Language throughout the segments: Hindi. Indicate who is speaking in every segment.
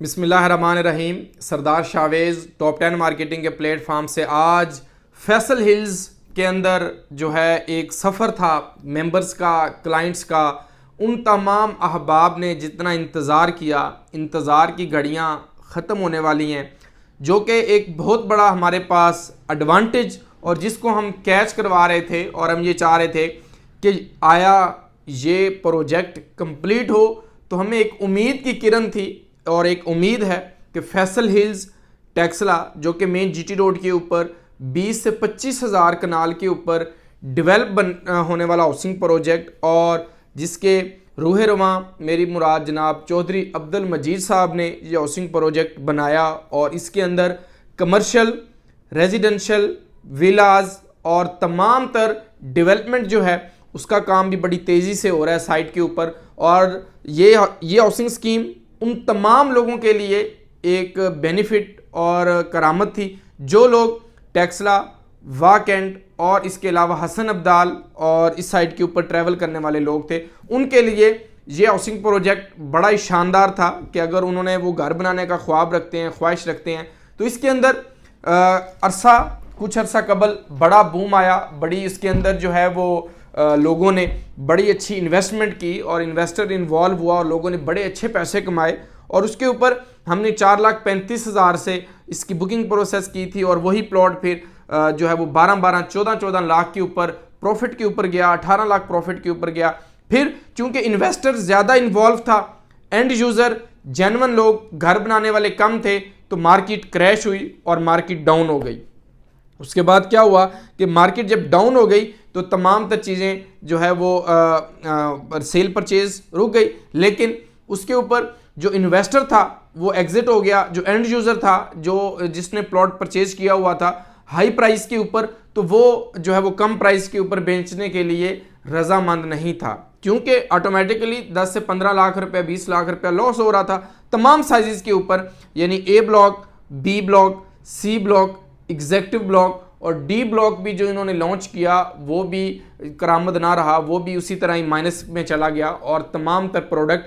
Speaker 1: बिस्मिल्लाहिर्रहमानिर्रहीम। सरदार शावेज़ टॉप 10 मार्केटिंग के प्लेटफॉर्म से आज फैसल हिल्स के अंदर जो है एक सफ़र था मेंबर्स का, क्लाइंट्स का। उन तमाम अहबाब ने जितना इंतज़ार किया, इंतज़ार की घड़ियां ख़त्म होने वाली हैं, जो कि एक बहुत बड़ा हमारे पास एडवांटेज और जिसको हम कैच करवा रहे थे और हम ये चाह रहे थे कि आया ये प्रोजेक्ट कंप्लीट हो। तो हमें एक उम्मीद की किरण थी और एक उम्मीद है कि फैसल हिल्स टेक्सला, जो कि मेन जीटी रोड के ऊपर 20 से 25 हज़ार कनाल के ऊपर डेवलप होने वाला हाउसिंग प्रोजेक्ट, और जिसके रूह रवां मेरी मुराद जनाब चौधरी अब्दुल मजीद साहब ने ये हाउसिंग प्रोजेक्ट बनाया। और इसके अंदर कमर्शियल, रेजिडेंशियल, विलाज और तमाम तर डेवलपमेंट जो है उसका काम भी बड़ी तेज़ी से हो रहा है साइट के ऊपर। और ये हाउसिंग स्कीम उन तमाम लोगों के लिए एक बेनिफिट और करामत थी जो लोग टेक्सला, वाकेंट और इसके अलावा हसन अब्दाल और इस साइड के ऊपर ट्रैवल करने वाले लोग थे। उनके लिए ये हाउसिंग प्रोजेक्ट बड़ा ही शानदार था कि अगर उन्होंने वो घर बनाने का ख्वाब रखते हैं, ख्वाहिश रखते हैं, तो इसके अंदर कुछ अरसा कबल बड़ा बूम आया। बड़ी इसके अंदर जो है वो लोगों ने बड़ी अच्छी इन्वेस्टमेंट की और इन्वेस्टर इन्वॉल्व हुआ और लोगों ने बड़े अच्छे पैसे कमाए। और उसके ऊपर हमने 4,35,000 से इसकी बुकिंग प्रोसेस की थी और वही प्लॉट फिर जो है वो 12-12, 14-14 लाख के ऊपर प्रॉफिट के ऊपर गया, 18 लाख प्रॉफिट के ऊपर गया। फिर चूंकि इन्वेस्टर ज़्यादा इन्वॉल्व था, एंड यूज़र जेन्युइन लोग, घर बनाने वाले कम थे, तो मार्केट क्रैश हुई और मार्केट डाउन हो गई। उसके बाद क्या हुआ कि मार्केट जब डाउन हो गई तो तमाम तर चीज़ें जो है वो सेल परचेज रुक गई। लेकिन उसके ऊपर जो इन्वेस्टर था वो एग्जिट हो गया। जो एंड यूज़र था, जो जिसने प्लॉट परचेज किया हुआ था हाई प्राइस के ऊपर, तो वो जो है वो कम प्राइस के ऊपर बेचने के लिए रजामंद नहीं था, क्योंकि ऑटोमेटिकली 10 से 15 लाख रुपया, 20 लाख रुपया लॉस हो रहा था तमाम साइजेस के ऊपर। यानी A block, B block, C block, executive block और डी ब्लॉक भी जो इन्होंने लॉन्च किया वो भी करामद ना रहा, वो भी उसी तरह ही माइनस में चला गया और तमाम तर प्रोडक्ट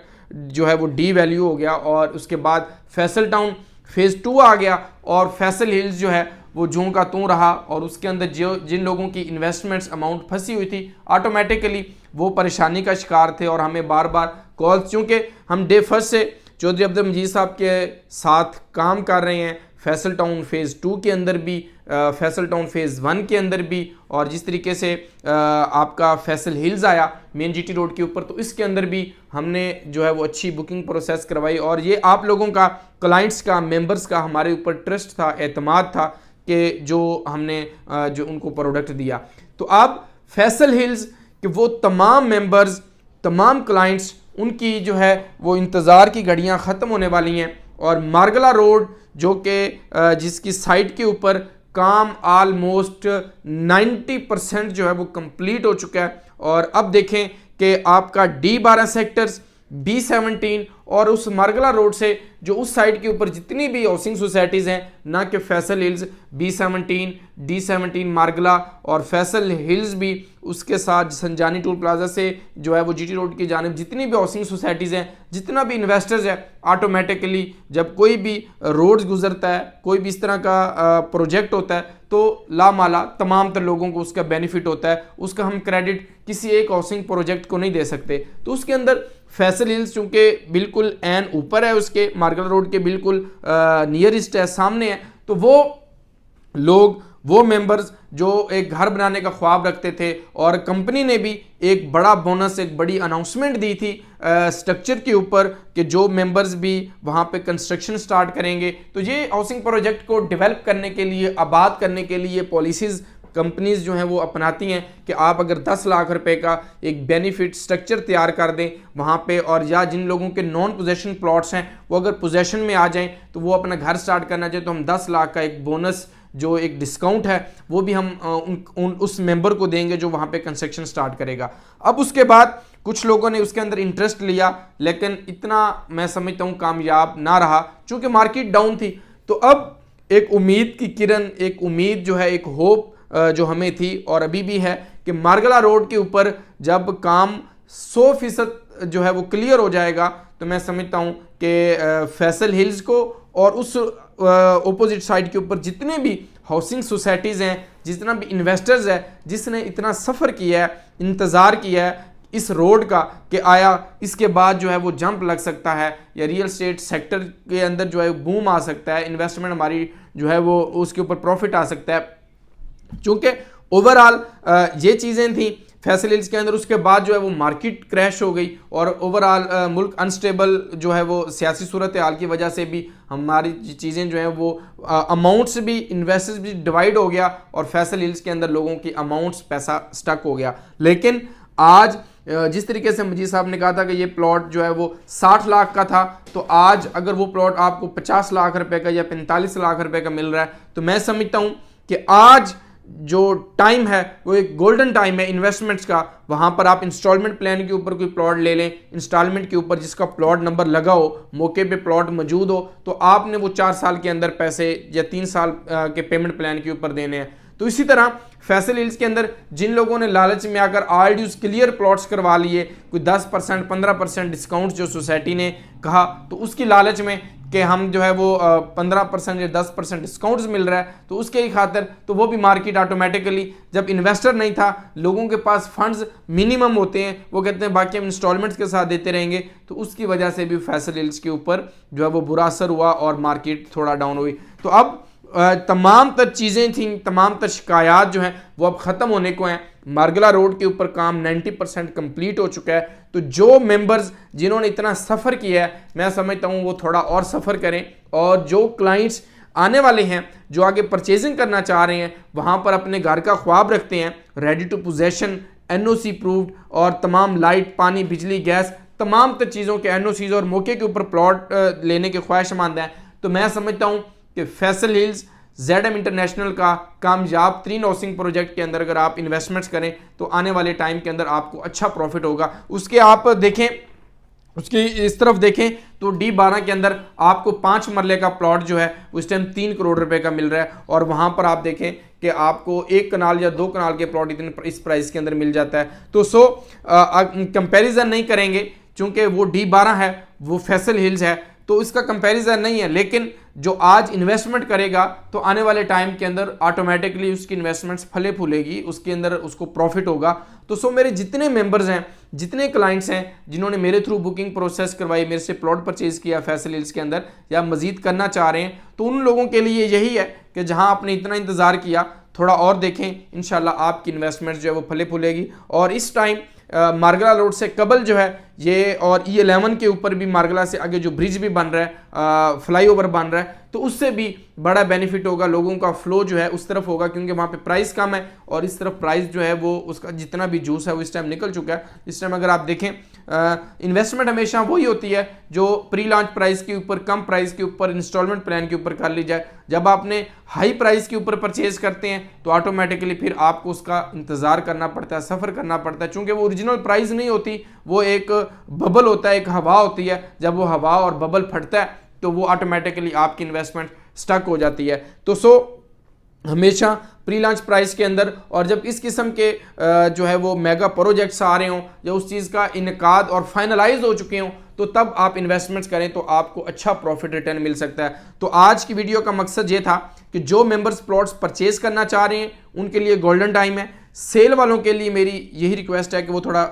Speaker 1: जो है वो डी वैल्यू हो गया। और उसके बाद फैसल टाउन फेज़ 2 आ गया और फैसल हिल्स जो है वो जूं का तूं रहा। और उसके अंदर जो जिन लोगों की इन्वेस्टमेंट्स अमाउंट फंसी हुई थी ऑटोमेटिकली वो परेशानी का शिकार थे और हमें बार बार कॉल्स, चूँकि हम डे फर्स्ट से चौधरी अब्दुल मजीद साहब के साथ काम कर रहे हैं, फैसल टाउन फेज़ 2 के अंदर भी, फैसल टाउन फेज़ 1 के अंदर भी, और जिस तरीके से आपका फैसल हिल्स आया मेन जीटी रोड के ऊपर, तो इसके अंदर भी हमने जो है वो अच्छी बुकिंग प्रोसेस करवाई। और ये आप लोगों का, क्लाइंट्स का, मेंबर्स का हमारे ऊपर ट्रस्ट था, एतमाद था कि जो हमने जो उनको प्रोडक्ट दिया। तो अब फैसल हिल्स के वो तमाम मेंबर्स, तमाम क्लाइंट्स, उनकी जो है वो इंतज़ार की घड़ियां ख़त्म होने वाली हैं। और मार्गला रोड जो कि जिसकी साइट के ऊपर काम ऑलमोस्ट 90% जो है वो कंप्लीट हो चुका है। और अब देखें कि आपका D12 सेक्टर्स, B17 और उस मार्गला रोड से जो उस साइड के ऊपर जितनी भी हाउसिंग सोसाइटीज़ हैं, ना कि फैसल हिल्स, B17, D17 मार्गला और फैसल हिल्स भी, उसके साथ संजानी टूल प्लाजा से जो है वो जीटी रोड की जानिब जितनी भी हाउसिंग सोसाइटीज़ हैं, जितना भी इन्वेस्टर्स है, ऑटोमेटिकली जब कोई भी रोड्स गुजरता है, कोई भी इस तरह का प्रोजेक्ट होता है, तो लामाला तमाम तर लोगों को उसका बेनिफिट होता है। उसका हम क्रेडिट किसी एक हाउसिंग प्रोजेक्ट को नहीं दे सकते। तो उसके अंदर फैसल हिल्स चूँकि बिल्कुल एन ऊपर है, उसके मार्गला रोड के बिल्कुल नियरेस्ट है, सामने है, तो वो लोग, वो मेंबर्स जो एक घर बनाने का ख्वाब रखते थे, और कंपनी ने भी एक बड़ा बोनस, एक बड़ी अनाउंसमेंट दी थी स्ट्रक्चर के ऊपर कि जो मेंबर्स भी वहाँ पे कंस्ट्रक्शन स्टार्ट करेंगे, तो ये हाउसिंग प्रोजेक्ट को डेवलप करने के लिए, आबाद करने के लिए पॉलिसीज़ कंपनीज जो हैं वो अपनाती हैं कि आप अगर 10 लाख रुपए का एक बेनिफिट स्ट्रक्चर तैयार कर दें वहाँ पे, और या जिन लोगों के नॉन पोजेशन प्लॉट्स हैं वो अगर पोजेशन में आ जाएं तो वो अपना घर स्टार्ट करना चाहे, तो हम 10 लाख का एक बोनस, जो एक डिस्काउंट है, वो भी हम उस मेंबर को देंगे जो वहाँ पे कंस्ट्रक्शन स्टार्ट करेगा। अब उसके बाद कुछ लोगों ने उसके अंदर इंटरेस्ट लिया, लेकिन इतना मैं समझता हूँ कामयाब ना रहा, चूँकि मार्केट डाउन थी। तो अब एक उम्मीद की किरण, एक उम्मीद जो है, एक होप जो हमें थी और अभी भी है कि मार्गला रोड के ऊपर जब काम 100% जो है वो क्लियर हो जाएगा तो मैं समझता हूँ कि फैसल हिल्स को और उस ऑपोजिट साइड के ऊपर जितने भी हाउसिंग सोसाइटीज़ हैं, जितना भी इन्वेस्टर्स है, जिसने इतना सफ़र किया है, इंतज़ार किया है इस रोड का कि आया इसके बाद जो है वो जंप लग सकता है या रियल एस्टेट सेक्टर के अंदर जो है बूम आ सकता है, इन्वेस्टमेंट हमारी जो है वो उसके ऊपर प्रॉफिट आ सकता है। चूँकि ओवरऑल ये चीज़ें थी फैसल हिल्स के अंदर, उसके बाद जो है वो मार्केट क्रैश हो गई और ओवरऑल मुल्क अनस्टेबल जो है वो सियासी सूरत हाल की वजह से भी हमारी चीज़ें जो हैं वो अमाउंट्स भी इन्वेस्टर्स भी डिवाइड हो गया और फैसल हिल्स के अंदर लोगों की अमाउंट्स पैसा स्टक हो गया। लेकिन आज जिस तरीके से मजीद साहब ने कहा था कि ये प्लॉट जो है वो 60 लाख का था, तो आज अगर वो प्लॉट आपको 50 लाख रुपए का या 45 लाख रुपए का मिल रहा है तो मैं समझता हूँ कि आज जो टाइम है वो एक गोल्डन टाइम है इन्वेस्टमेंट्स का। वहाँ पर आप इंस्टॉलमेंट प्लान के ऊपर कोई प्लॉट ले लें, इंस्टॉलमेंट के ऊपर जिसका प्लॉट नंबर लगा हो, मौके पे प्लॉट मौजूद हो, तो आपने वो 4 साल के अंदर पैसे या 3 साल के पेमेंट प्लान के ऊपर देने हैं। तो इसी तरह फैसल हिल्स के अंदर जिन लोगों ने लालच में आकर ऑलरेडी क्लियर प्लॉट्स करवा लिए, कोई 10% 15% डिस्काउंट जो सोसाइटी ने कहा, तो उसकी लालच में कि हम जो है वो 15% या 10% डिस्काउंट्स मिल रहा है तो उसके ही खातिर तो वो भी मार्केट ऑटोमेटिकली, जब इन्वेस्टर नहीं था, लोगों के पास फंड्स मिनिमम होते हैं, वो कहते हैं बाकी हम इंस्टॉलमेंट्स के साथ देते रहेंगे, तो उसकी वजह से भी फैसल हिल्स के ऊपर जो है वो बुरा असर हुआ और मार्केट थोड़ा डाउन हुई। तो अब तमाम तर चीज़ें थी, तमाम तर शिकायत जो हैं वो अब ख़त्म होने को हैं। मार्गला रोड के ऊपर काम 90% कंप्लीट हो चुका है। तो जो मेंबर्स जिन्होंने इतना सफ़र किया है, मैं समझता हूँ वो थोड़ा और सफ़र करें, और जो क्लाइंट्स आने वाले हैं जो आगे परचेजिंग करना चाह रहे हैं, वहाँ पर अपने घर का ख्वाब रखते हैं, ready to possession, NOC proved और तमाम लाइट, पानी, बिजली, गैस, तमाम तर चीज़ों के NOCs और मौके के ऊपर प्लॉट लेने के ख्वाहिशमंद हैं, तो मैं समझता हूँ कि फैसल हिल्स ZM इंटरनेशनल का कामयाब 3 हाउसिंग प्रोजेक्ट के अंदर अगर आप इन्वेस्टमेंट्स करें तो आने वाले टाइम के अंदर आपको अच्छा प्रॉफिट होगा। उसके आप देखें, उसकी इस तरफ देखें तो D12 के अंदर आपको 5 मरले का प्लॉट जो है उस टाइम 3 करोड़ रुपए का मिल रहा है, और वहाँ पर आप देखें कि आपको 1 कनाल या 2 कनाल के प्लॉट इतने इस प्राइस के अंदर मिल जाता है। तो कंपैरिजन नहीं करेंगे चूँकि वो D12 है, वो फैसल हिल्स है, तो इसका कंपैरिजन नहीं है। लेकिन जो आज इन्वेस्टमेंट करेगा तो आने वाले टाइम के अंदर ऑटोमेटिकली उसकी इन्वेस्टमेंट्स फले फूलेगी, उसके अंदर उसको प्रॉफिट होगा। तो मेरे जितने मेंबर्स हैं, जितने क्लाइंट्स हैं जिन्होंने मेरे थ्रू बुकिंग प्रोसेस करवाई, मेरे से प्लॉट परचेज किया फैसल हिल्स के अंदर या मजीद करना चाह रहे हैं, तो उन लोगों के लिए यही है कि जहां आपने इतना इंतज़ार किया थोड़ा और देखें, इंशाल्लाह आपकी इन्वेस्टमेंट जो है वो फले फूलेगी। और इस टाइम मार्गला रोड से कबल जो है ये, और E11 के ऊपर भी मार्गला से आगे जो ब्रिज भी बन रहा है, फ्लाईओवर बन रहा है, तो उससे भी बड़ा बेनिफिट होगा, लोगों का फ्लो जो है उस तरफ होगा, क्योंकि वहाँ पे प्राइस कम है और इस तरफ प्राइस जो है वो उसका जितना भी जूस है वो इस टाइम निकल चुका है। इस टाइम अगर आप देखें इन्वेस्टमेंट हमेशा वही होती है जो प्री लॉन्च प्राइस के ऊपर, कम प्राइस के ऊपर, इंस्टॉलमेंट प्लान के ऊपर कर ली जाए। जब आपने हाई प्राइस के ऊपर परचेज करते हैं तो ऑटोमेटिकली फिर आपको उसका इंतज़ार करना पड़ता है, सफ़र करना पड़ता है, चूँकि वो ओरिजिनल प्राइस नहीं होती, वो एक बबल होता है, एक हवा होती है। जब वो हवा और बबल फटता है तो वो ऑटोमेटिकली आपकी इन्वेस्टमेंट स्टक हो जाती है। तो हमेशा प्री लॉन्च प्राइस के अंदर, और जब इस किस्म के जो है वो मेगा प्रोजेक्ट्स आ रहे हों या उस चीज़ का इनकाद और फाइनलाइज हो चुके हों, तो तब आप इन्वेस्टमेंट्स करें तो आपको अच्छा प्रॉफिट रिटर्न मिल सकता है। तो आज की वीडियो का मकसद ये था कि जो मेंबर्स प्लॉट्स परचेज करना चाह रहे हैं उनके लिए गोल्डन टाइम है। सेल वालों के लिए मेरी यही रिक्वेस्ट है कि वो थोड़ा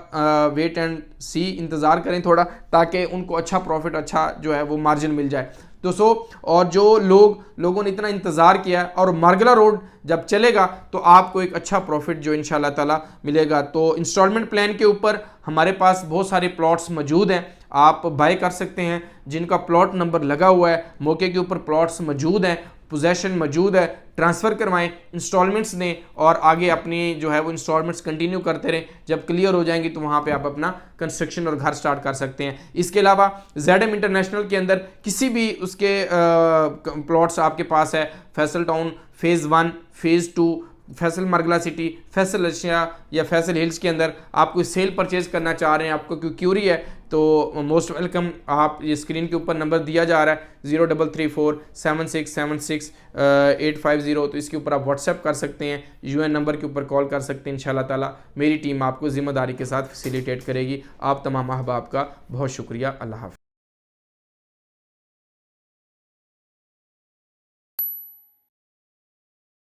Speaker 1: वेट एंड सी, इंतज़ार करें थोड़ा, ताकि उनको अच्छा प्रॉफिट, अच्छा जो है वो मार्जिन मिल जाए। और जो लोगों ने इतना इंतज़ार किया और मार्गला रोड जब चलेगा तो आपको एक अच्छा प्रॉफिट जो इंशाल्लाह ताला मिलेगा। तो इंस्टॉलमेंट प्लान के ऊपर हमारे पास बहुत सारे प्लॉट्स मौजूद हैं, आप बाय कर सकते हैं, जिनका प्लॉट नंबर लगा हुआ है, मौके के ऊपर प्लॉट्स मौजूद हैं, पोजेशन मौजूद है, ट्रांसफ़र करवाएं, इंस्टॉलमेंट्स दें और आगे अपनी जो है वो इंस्टॉलमेंट्स कंटिन्यू करते रहें। जब क्लियर हो जाएंगी तो वहाँ पे आप अपना कंस्ट्रक्शन और घर स्टार्ट कर सकते हैं। इसके अलावा ZM इंटरनेशनल के अंदर किसी भी उसके प्लॉट्स आपके पास है, Faisal town phase 1, phase 2, Faisal मार्गला सिटी, फैसल एशिया या फैसल हिल्स के अंदर आप कोई सेल परचेज करना चाह रहे हैं, आपको कोई क्यूरी है, तो मोस्ट वेलकम। आप ये स्क्रीन के ऊपर नंबर दिया जा रहा है 03347676 850, तो इसके ऊपर आप व्हाट्सएप कर सकते हैं, यूएन नंबर के ऊपर कॉल कर सकते हैं। इंशाल्लाह ताला मेरी टीम आपको ज़िम्मेदारी के साथ फैसिलिटेट करेगी। आप तमाम अहबाब का बहुत शुक्रिया। अल्लाह हाफ़िज़।